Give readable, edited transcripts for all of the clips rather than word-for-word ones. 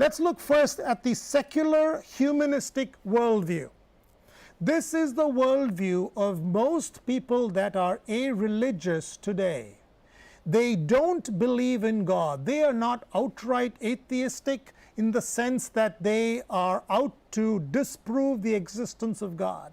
Let's look first at the secular humanistic worldview. This is the worldview of most people that are irreligious today. They don't believe in God. They are not outright atheistic in the sense that they are out to disprove the existence of God.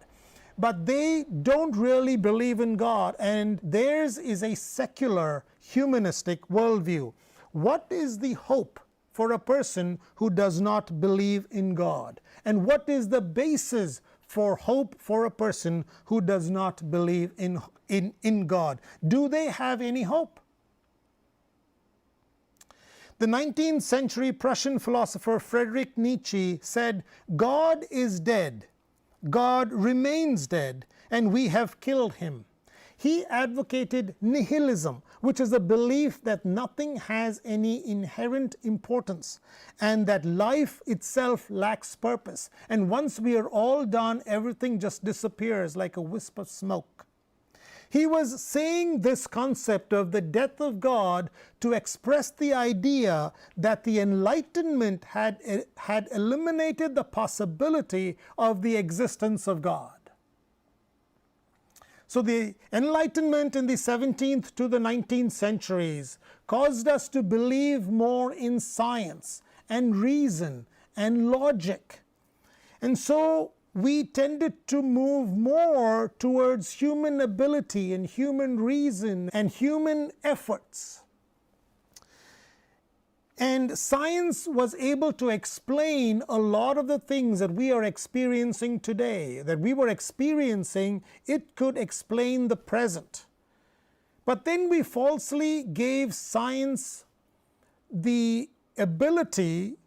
But they don't really believe in God, and theirs is a secular humanistic worldview. What is the hope for a person who does not believe in God? And what is the basis for hope for a person who does not believe in God? Do they have any hope? The 19th century Prussian philosopher Friedrich Nietzsche said, "God is dead, God remains dead, and we have killed him." He advocated nihilism, which is a belief that nothing has any inherent importance and that life itself lacks purpose. And once we are all done, everything just disappears like a wisp of smoke. He was saying this concept of the death of God to express the idea that the Enlightenment had eliminated the possibility of the existence of God. So the Enlightenment in the 17th to the 19th centuries caused us to believe more in science and reason and logic. And so we tended to move more towards human ability and human reason and human efforts. And science was able to explain a lot of the things that we are experiencing today, that we were experiencing. It could explain the present. But then we falsely gave science the ability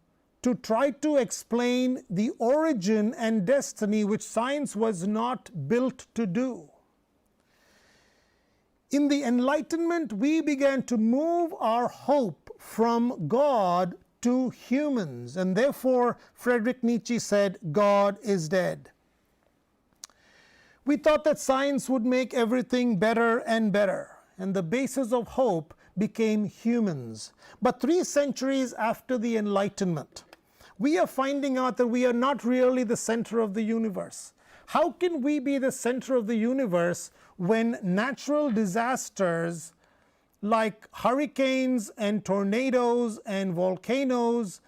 to try to explain the origin and destiny, which science was not built to do. In the Enlightenment, we began to move our hope from God to humans, and therefore Friedrich Nietzsche said, "God is dead." We thought that science would make everything better and better, and the basis of hope became humans. But 3 centuries after the Enlightenment, we are finding out that we are not really the center of the universe. How can we be the center of the universe when natural disasters like hurricanes and tornadoes and volcanoes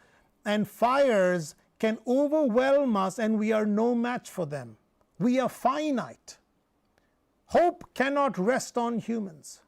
and fires can overwhelm us and we are no match for them? We are finite. Hope cannot rest on humans.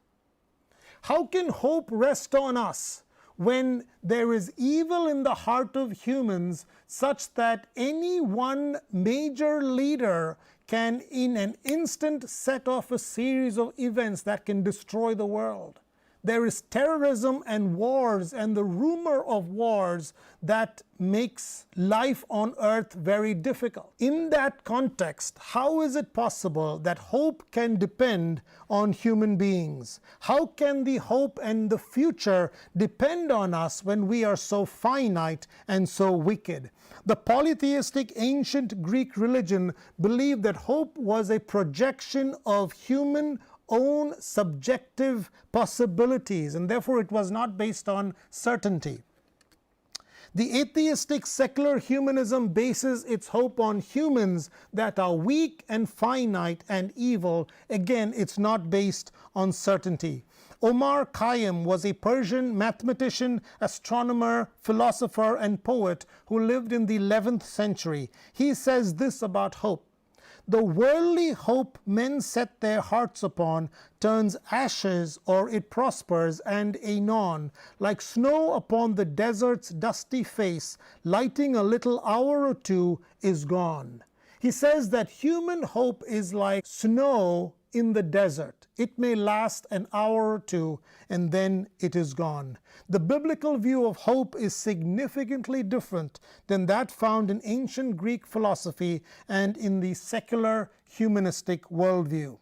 How can hope rest on us when there is evil in the heart of humans such that any one major leader can in an instant set off a series of events that can destroy the world? There is terrorism and wars and the rumor of wars that makes life on earth very difficult. In that context, how is it possible that hope can depend on human beings? How can the hope and the future depend on us when we are so finite and so wicked? The polytheistic ancient Greek religion believed that hope was a projection of human own subjective possibilities, and therefore it was not based on certainty. The atheistic secular humanism bases its hope on humans that are weak and finite and evil. Again, it's not based on certainty. Omar Khayyam was a Persian mathematician, astronomer, philosopher, and poet who lived in the 11th century. He says this about hope: "The worldly hope men set their hearts upon turns ashes or it prospers, and anon, like snow upon the desert's dusty face, lighting a little hour or two, is gone." He says that human hope is like snow in the desert. It may last an hour or two and then it is gone. The biblical view of hope is significantly different than that found in ancient Greek philosophy and in the secular humanistic worldview.